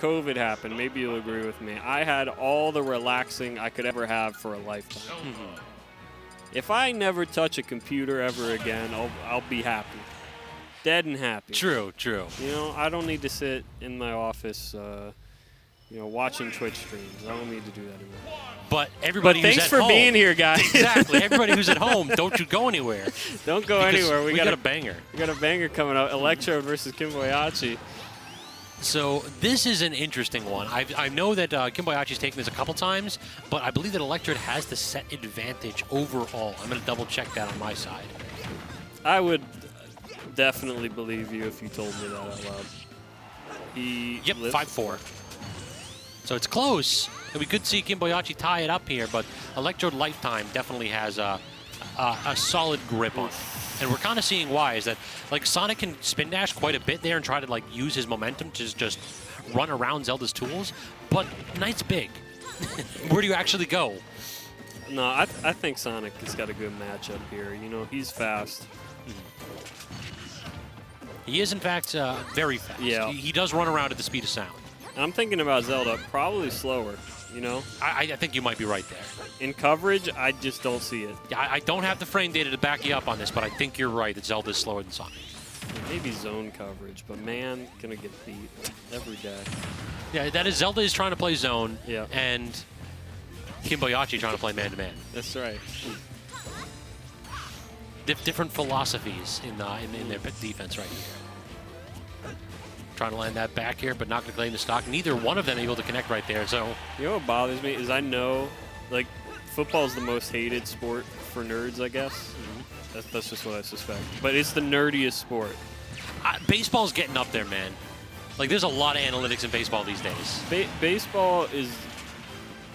COVID happened, maybe you'll agree with me. I had all the relaxing I could ever have for a lifetime. If I never touch a computer ever again, I'll be happy. Dead and happy. True, true. You know, I don't need to sit in my office, watching Twitch streams. I don't need to do that anymore. But everybody thanks who's at for home, being here, guys. Exactly. Everybody who's at home, don't you go anywhere. Don't go anywhere. We got a banger. We got a banger coming up. Electrode versus Kimboiyachi. So this is an interesting one. I know that Kimboiyachi's taken this a couple times, but I believe that Electrode has the set advantage overall. I'm going to double check that on my side. I would definitely believe you if you told me that out loud. Yep, 5-4. So it's close. And we could see Kimboiyachi tie it up here, but Electrode Lifetime definitely has a solid grip on it. And we're kind of seeing why, is that like Sonic can spin dash quite a bit there and try to like use his momentum to just run around Zelda's tools, but Knight's big. Where do you actually go? No, I think Sonic has got a good matchup here. You know, he's fast. He is, in fact, very fast. Yeah. He does run around at the speed of sound. I'm thinking about Zelda, probably slower, you know? I think you might be right there. In coverage, I just don't see it. Yeah, I don't have the frame data to back you up on this, but I think you're right that Zelda's slower than Sonic. Maybe zone coverage, but man, gonna get beat every day. Yeah, that is, Zelda is trying to play zone, yeah, and Kimboiyachi trying to play man-to-man. That's right. Different philosophies in their defense right here. Trying to land that back here, but not going to claim the stock. Neither one of them able to connect right there. So you know what bothers me is I know, like, football is the most hated sport for nerds, I guess. That's just what I suspect. But it's the nerdiest sport. Baseball's getting up there, man. Like, there's a lot of analytics in baseball these days. Baseball is,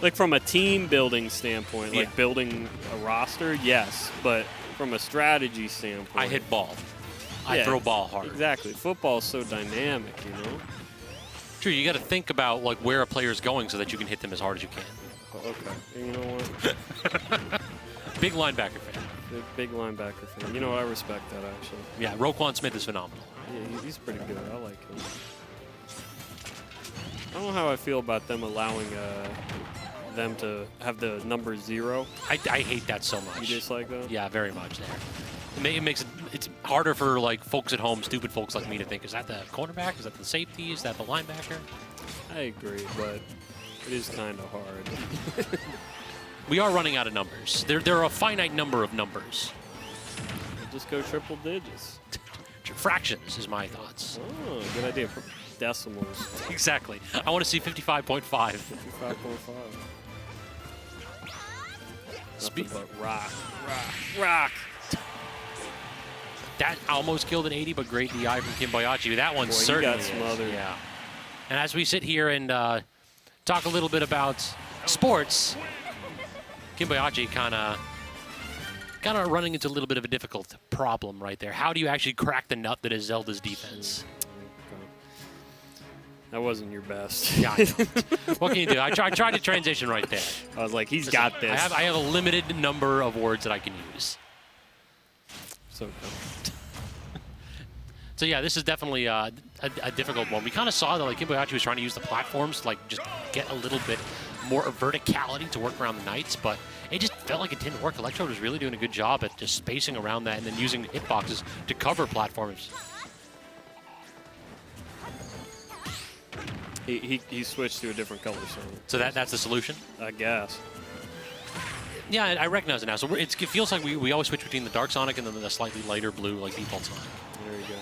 like, from a team building standpoint, like building a roster, yes. But from a strategy standpoint, I hit ball. I throw ball hard. Exactly. Football is so dynamic, you know? True, you got to think about like where a player's going so that you can hit them as hard as you can. Oh, okay. You know what? Big linebacker fan. Big linebacker fan. You know what? I respect that, actually. Yeah, Roquan Smith is phenomenal. Yeah, he's pretty good. I like him. I don't know how I feel about them allowing them to have the number 0. I hate that so much. You dislike that? Yeah, very much there. It makes it's harder for like folks at home, stupid folks like me, to think, is that the cornerback? Is that the safety? Is that the linebacker? I agree, but it is kind of hard. We are running out of numbers. There are a finite number of numbers. We'll just go triple digits. Fractions is my thoughts. Oh, good idea. Decimals. Exactly. I want to see 55.5. 55.5. Nothing but rock. That almost killed an 80, but great DI from Kimboiyachi. That one certainly got smothered. Yeah. And as we sit here and talk a little bit about sports, Kimboiyachi kind of running into a little bit of a difficult problem right there. How do you actually crack the nut that is Zelda's defense? That wasn't your best. Yeah, I know. What can you do? I tried to transition right there. I was like, he's got this. I have a limited number of words that I can use. So So yeah, this is definitely a difficult one. We kind of saw that like Kimboiyachi was trying to use the platforms to like just get a little bit more verticality to work around the Knights, but it just felt like it didn't work. Electrode was really doing a good job at just spacing around that and then using hitboxes to cover platforms. He switched to a different color, so that's the solution, I guess. Yeah, I recognize it now. So it feels like we always switch between the dark Sonic and then the slightly lighter blue, like default Sonic. There you go.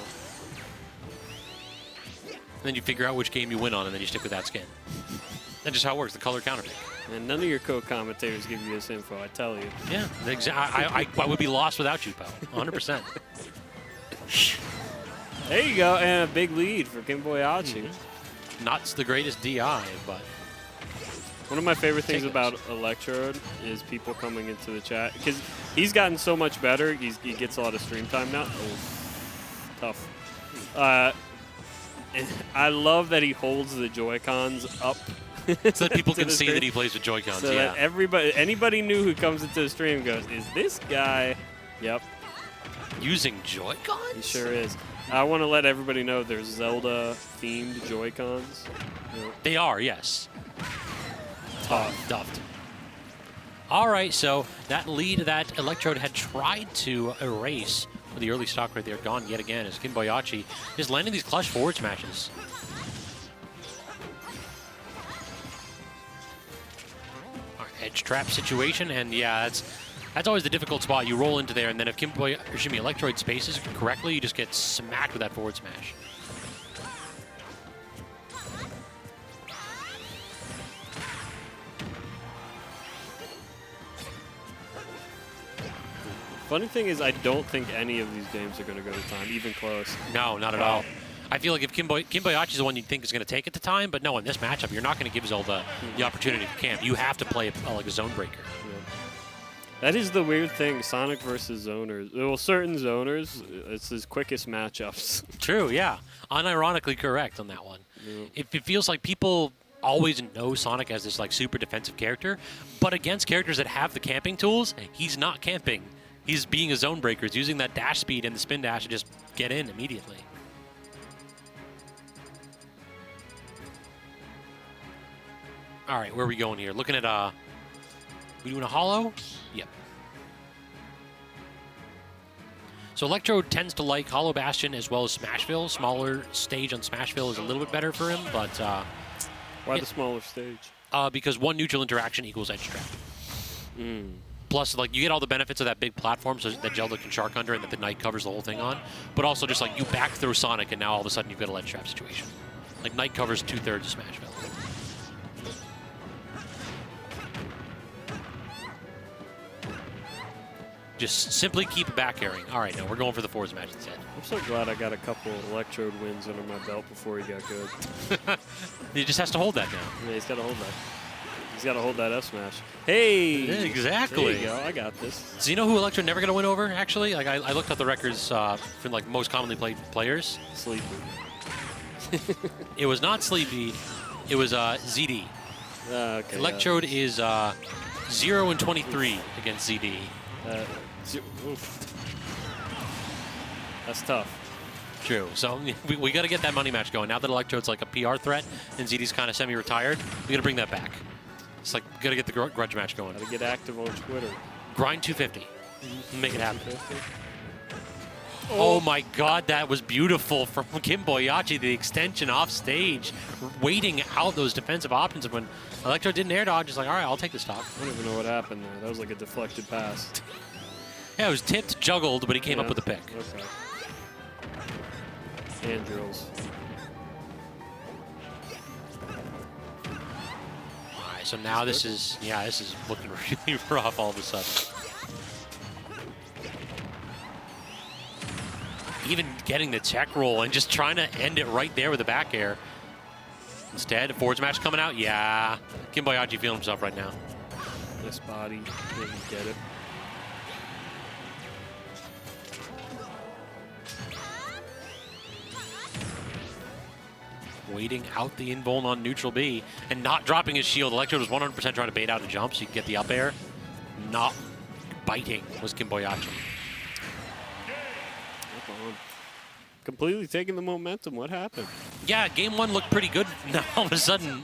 And then you figure out which game you win on, and then you stick with that skin. That's just how it works, the color counter pick. And none of your co-commentators give you this info, I tell you. Yeah, I would be lost without you, pal. 100%. There you go, and a big lead for Kimboiyachi. Not the greatest DI, but... One of my favorite things about Electrode is people coming into the chat, because he's gotten so much better. He gets a lot of stream time now. Oh, tough. And I love that he holds the Joy-Cons up. So that people can see that he plays with Joy-Cons, so that anybody new who comes into the stream goes, is this guy... Yep. Using Joy-Cons? He sure is. I want to let everybody know there's Zelda-themed Joy-Cons. They are, yes. Tough. Duffed. All right, so that lead that Electrode had tried to erase with the early stock right there, gone yet again as Kimboiyachi is landing these clutch forward smashes. All right, edge trap situation, and yeah, that's always the difficult spot. You roll into there, and then if Electrode spaces correctly, you just get smacked with that forward smash. Funny thing is, I don't think any of these games are going to go to time, even close. No, not at all. I feel like if Kimboiyachi is the one you think is going to take it to time, but no, in this matchup, you're not going to give Zelda the opportunity to camp. You have to play like a zone breaker. Yeah. That is the weird thing, Sonic versus zoners. Well, certain zoners, it's his quickest matchups. True, yeah. Unironically correct on that one. Yeah. It feels like people always know Sonic as this like super defensive character, but against characters that have the camping tools, he's not camping. He's being a zone breaker. He's using that dash speed and the spin dash to just get in immediately. All right, where are we going here? Looking at, we doing a hollow? Yep. So Electrode tends to like Hollow Bastion as well as Smashville. Smaller stage on Smashville is a little bit better for him, but... Why the smaller stage? Because one neutral interaction equals edge trap. Plus, like, you get all the benefits of that big platform so that Zelda can shark under and that the Knight covers the whole thing on. But also just, like, you back through Sonic and now all of a sudden you've got a ledge trap situation. Like, Knight covers 2/3 of Smashville. Just simply keep back airing. All right, no, we're going for the forward smash instead. I'm so glad I got a couple Electrode wins under my belt before he got good. He just has to hold that now. Yeah, he's got to hold that. He's got to hold that F smash. Hey! Yeah, exactly. There you go. I got this. So you know who Electrode never going to win over, actually? Like, I looked up the records for, like, most commonly played players. Sleepy. It was not Sleepy. It was ZD. Okay, Electrode is 0-23 against ZD. That's tough. True. So we got to get that money match going. Now that Electrode's like a PR threat and ZD's kind of semi-retired, we got to bring that back. It's like, got to get the grudge match going. Got to get active on Twitter. Grind 250. Make it happen. Oh my God, that was beautiful from Kimboiyachi, the extension off stage, waiting out those defensive options. When Electrode didn't air dodge, it's like, all right, I'll take the stock. I don't even know what happened there. That was like a deflected pass. Yeah, it was tipped, juggled, but he came up with a pick. Okay. Hand drills. All right, so now this is looking really rough all of a sudden. Even getting the tech roll and just trying to end it right there with a back air. Instead, forward smash coming out. Yeah, Kimboiyachi feeling himself right now. This body, didn't get it. Waiting out the invuln on neutral B and not dropping his shield. Electrode was 100% trying to bait out a jump so you can get the up air. Not biting was Kimboiyachi. Completely taking the momentum. What happened? Yeah, game one looked pretty good. Now all of a sudden,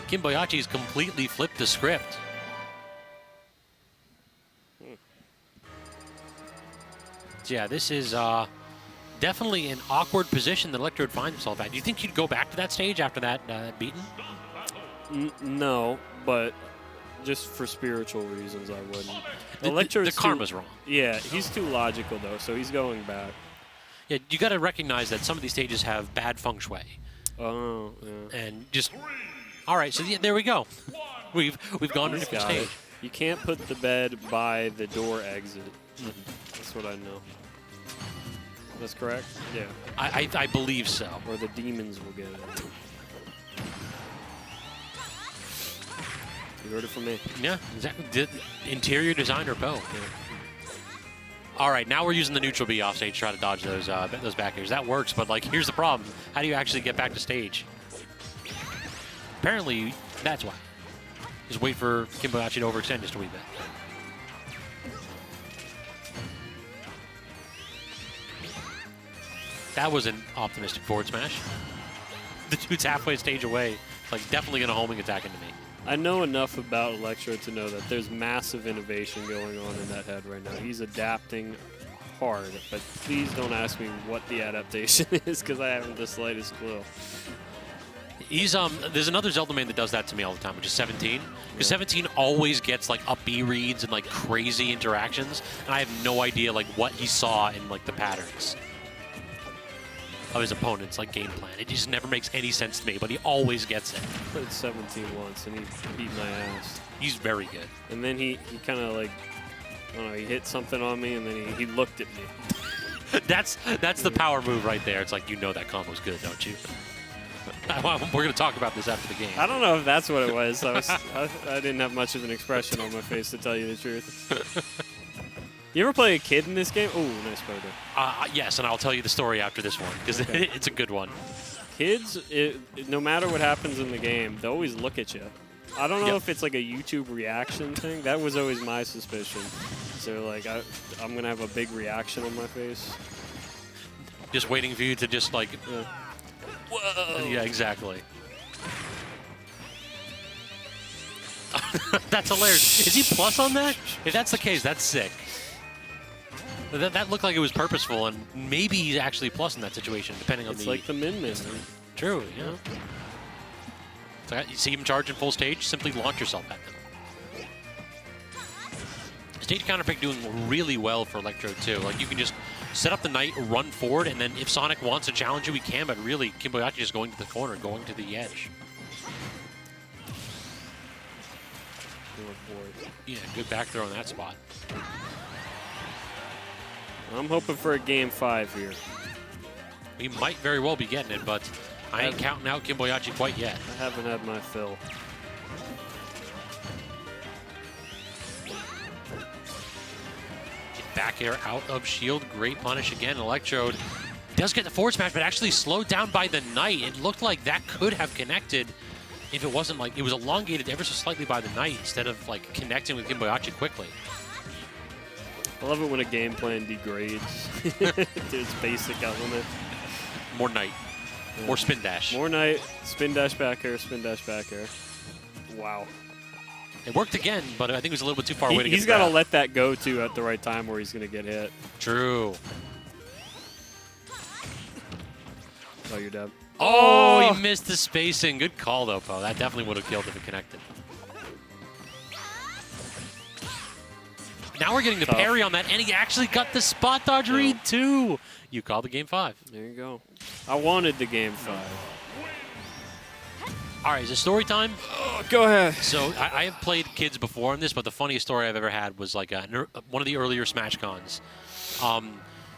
Kimboiyachi's completely flipped the script. So yeah, this is definitely an awkward position that Electrode finds himself at. Do you think he'd go back to that stage after that beaten? No, but just for spiritual reasons, I wouldn't. The karma's wrong. Yeah, he's too logical, though, so he's going back. Yeah, you got to recognize that some of these stages have bad feng shui. Oh, yeah. And just, all right, so yeah, there we go. We've gone to a different stage. You can't put the bed by the door exit. That's what I know. That's correct? Yeah. I believe so. Or the demons will get it. You heard it from me. Yeah, exactly. Interior designer Poe. Yeah. All right, now we're using the neutral B off stage to try to dodge those back airs. That works, but like, here's the problem: how do you actually get back to stage? Apparently, that's why. Just wait for Kimboiyachi to overextend just a wee bit. That was an optimistic forward smash. The dude's halfway stage away. Like, definitely going to homing attack into me. I know enough about Electrode to know that there's massive innovation going on in that head right now. He's adapting hard, but please don't ask me what the adaptation is, because I haven't the slightest clue. He's there's another Zelda main that does that to me all the time, which is 17. Because 17 always gets like up B reads and like crazy interactions, and I have no idea like what he saw in like the patterns of his opponent's like game plan. It just never makes any sense to me, but he always gets it. I played 17 once, and he beat my ass. He's very good. And then he kind of like, I don't know, he hit something on me, and then he looked at me. That's the power move right there. It's like, you know that combo's good, don't you? We're going to talk about this after the game. I don't know if that's what it was. I didn't have much of an expression on my face, to tell you the truth. You ever play a kid in this game? Oh, nice photo. Yes, and I'll tell you the story after this one, because okay. It's a good one. Kids, no matter what happens in the game, they always look at you. I don't know if it's like a YouTube reaction thing. That was always my suspicion. So, like, I'm going to have a big reaction on my face. Just waiting for you to just, like... Whoa! Yeah, exactly. That's hilarious. Is he plus on that? If that's the case, that's sick. That looked like it was purposeful, and maybe he's actually plus in that situation, depending on It's like the min-min. True, yeah. So you see him charge in full stage, simply launch yourself at them. Stage counter pick doing really well for Electrode, too. Like, you can just set up the knight, run forward, and then if Sonic wants to challenge you, he can, but really, Kimboiyachi is going to the corner, going to the edge. Yeah, good back throw in that spot. I'm hoping for a game 5 here. We might very well be getting it, but I ain't counting out Kimboiyachi quite yet. I haven't had my fill. Back air out of shield. Great punish again. Electrode does get the forward smash, but actually slowed down by the knight. It looked like that could have connected if it wasn't like it was elongated ever so slightly by the knight instead of like connecting with Kimboiyachi quickly. I love it when a game plan degrades to its basic element. More knight. Yeah. More spin dash. More knight. Spin dash back air. Spin dash back air. Wow. It worked again, but I think it was a little bit too far away to get He's got to let that go, too, at the right time where he's going to get hit. True. Oh, you're dead. Oh, he missed the spacing. Good call, though, Poe. That definitely would have killed if it connected. Now we're getting the parry on that, and he actually got the spot dodge read, too. You called the game 5. There you go. I wanted the game 5. All right, is it story time? Oh, go ahead. So I have played kids before on this, but the funniest story I've ever had was like one of the earlier Smash Cons.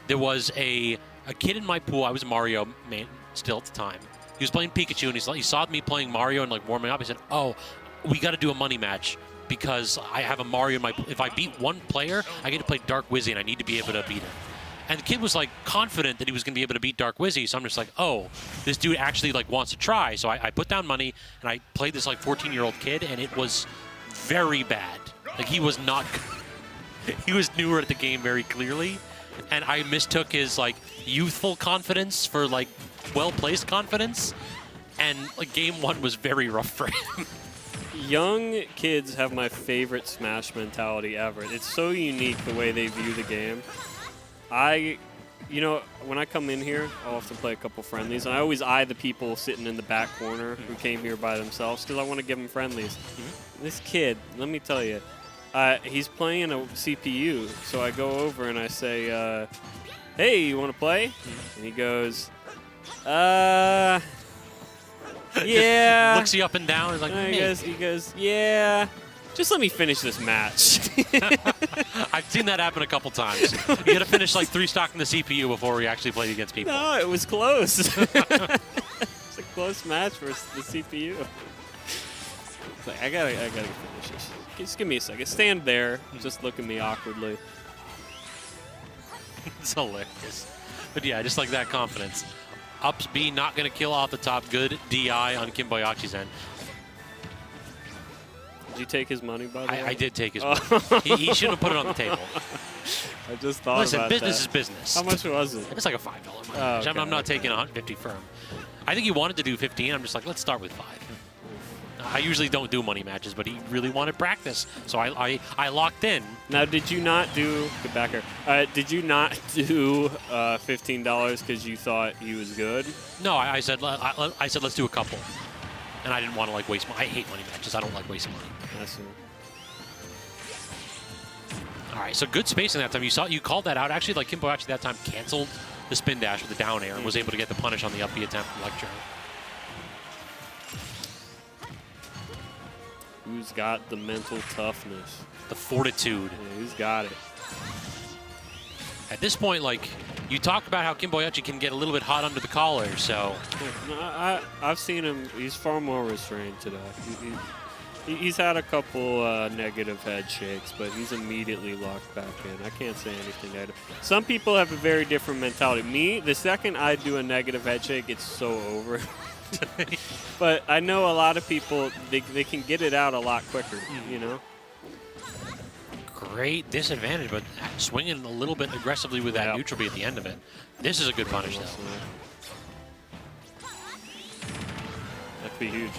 There was a kid in my pool. I was a Mario man still at the time. He was playing Pikachu, and he saw me playing Mario and like warming up. He said, "Oh, we got to do a money match because I have a Mario in my pool. If I beat one player, I get to play Dark Wizzy, and I need to be able to beat him." And the kid was like confident that he was going to be able to beat Dark Wizzy, so I'm just like, oh, this dude actually like wants to try. So I put down money and I played this like 14-year-old kid, and it was very bad. Like he was not, he was newer at the game very clearly, and I mistook his like youthful confidence for like well-placed confidence, and like game 1 was very rough for him. Young kids have my favorite Smash mentality ever. It's so unique the way they view the game. You know, when I come in here, I'll often play a couple friendlies, and I always eye the people sitting in the back corner who came here by themselves because I want to give them friendlies. This kid, let me tell you, he's playing a CPU, so I go over and I say, hey, you want to play? And he goes, yeah. Looks you up and down. He's like, he goes, yeah. Just let me finish this match. I've seen that happen a couple times. You got to finish like 3 stock in the CPU before we actually played against people. No, it was close. It's a close match for the CPU. It's like, I gotta finish this. Just give me a second. Stand there. Just look at me awkwardly. It's hilarious. But yeah, just like that confidence. Ups B not going to kill off the top. Good DI on Kimboiyachi's end. Did you take his money, by the way? I did take his money. He shouldn't have put it on the table. I just thought Listen, about business that. is business. How much was it? It's like a $5 money Oh, match. okay, I'm not taking 150 for him. I think he wanted to do 15. I'm just like, let's start with 5. I usually don't do money matches, but he really wanted practice, so I locked in. Now, did you not do get back here? Did you not do $15 because you thought he was good? No, I said let's do a couple, and I didn't want to like waste. I hate money matches. I don't like wasting money. I see. All right, so good spacing that time. You called that out. Actually, like Kimboiyachi that time canceled the spin dash with the down air and was able to get the punish on the up B attempt from Electrode. Who's got the mental toughness? The fortitude. Yeah, who's got it? At this point, like, you talk about how Kimboiyachi can get a little bit hot under the collar, so... No, I've seen him. He's far more restrained today. He's had a couple negative head shakes, but he's immediately locked back in. I can't say anything negative. Some people have a very different mentality. Me, the second I do a negative head shake, it's so over. But I know a lot of people, they can get it out a lot quicker, you know? Great disadvantage, but swinging a little bit aggressively with that neutral B at the end of it. This is a good punish, though. That'd be huge.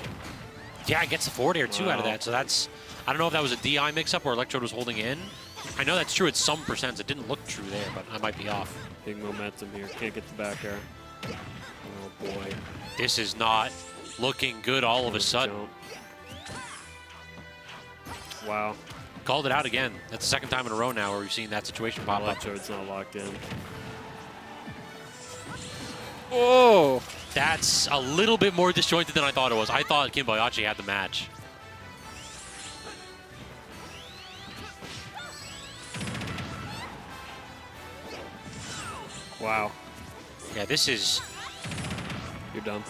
Yeah, it gets the forward air, too, out of that. So that's, I don't know if that was a DI mix-up or Electrode was holding in. I know that's true at some percents. It didn't look true there, but I might be off. Big momentum here. Can't get the back air. Oh, boy. This is not looking good all of a sudden. Wow. Called it out again. That's the second time in a row now where we've seen that situation pop up. Electrode's not locked in. Oh! That's a little bit more disjointed than I thought it was. I thought Kimboiyachi had the match. Wow. Yeah, this is... You're done.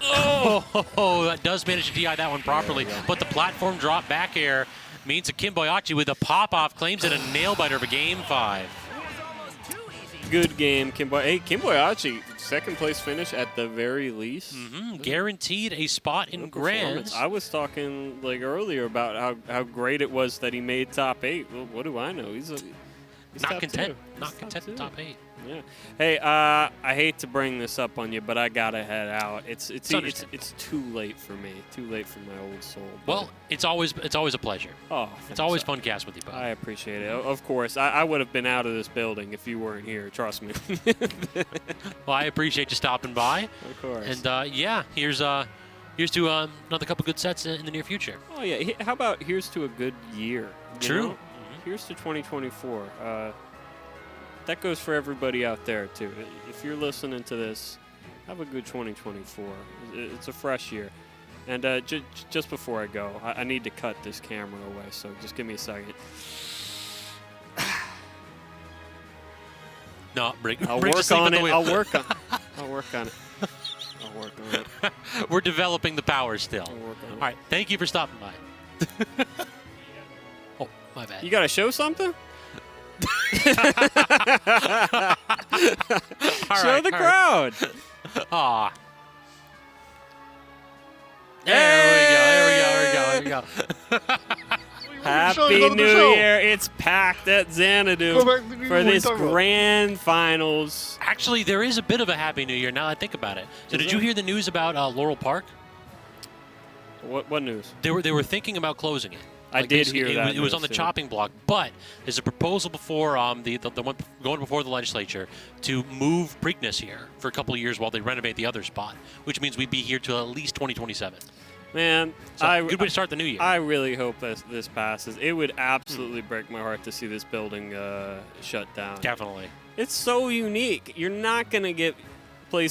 Oh, that does manage to DI that one properly. But the platform drop back air means that Kimboiyachi with a pop-off claims it a nail-biter for Game 5. Good game, Kimboiyachi. Hey, Kimboiyachi, second place finish at the very least. Guaranteed a spot in Grands. I was talking like earlier about how great it was that he made top 8. Well, what do I know? He's not content. Not He's content in top 8. Yeah. Hey, I hate to bring this up on you, but I gotta head out. It's too late for me. Too late for my old soul. Well, it's always a pleasure. Oh, it's always fun cast with you, Bob. I appreciate it. Of course, I would have been out of this building if you weren't here. Trust me. Well, I appreciate you stopping by. Of course. And yeah, here's to another couple good sets in the near future. Oh yeah. How about here's to a good year? True. Know? Here's to 2024. That goes for everybody out there, too. If you're listening to this, have a good 2024. It's a fresh year. And just before I go, I need to cut this camera away, so just give me a second. No, I'll work on it. I'll work on it. We're developing the power still. I'll work on it. All right, thank you for stopping by. Oh, my bad. You got to show something? Show the crowd. Aw. There we go. Happy New Year. It's packed at Xanadu for this grand finals. Actually, there is a bit of a Happy New Year now that I think about it. So did you hear the news about Laurel Park? What news? They were thinking about closing it. I did hear that. It was on the chopping block, but there's a proposal before the one going before the legislature to move Preakness here for a couple of years while they renovate the other spot, which means we'd be here till at least 2027. Man, so good way to start the new year. I really hope this passes. It would absolutely break my heart to see this building shut down. Definitely. It's so unique. You're not going to get places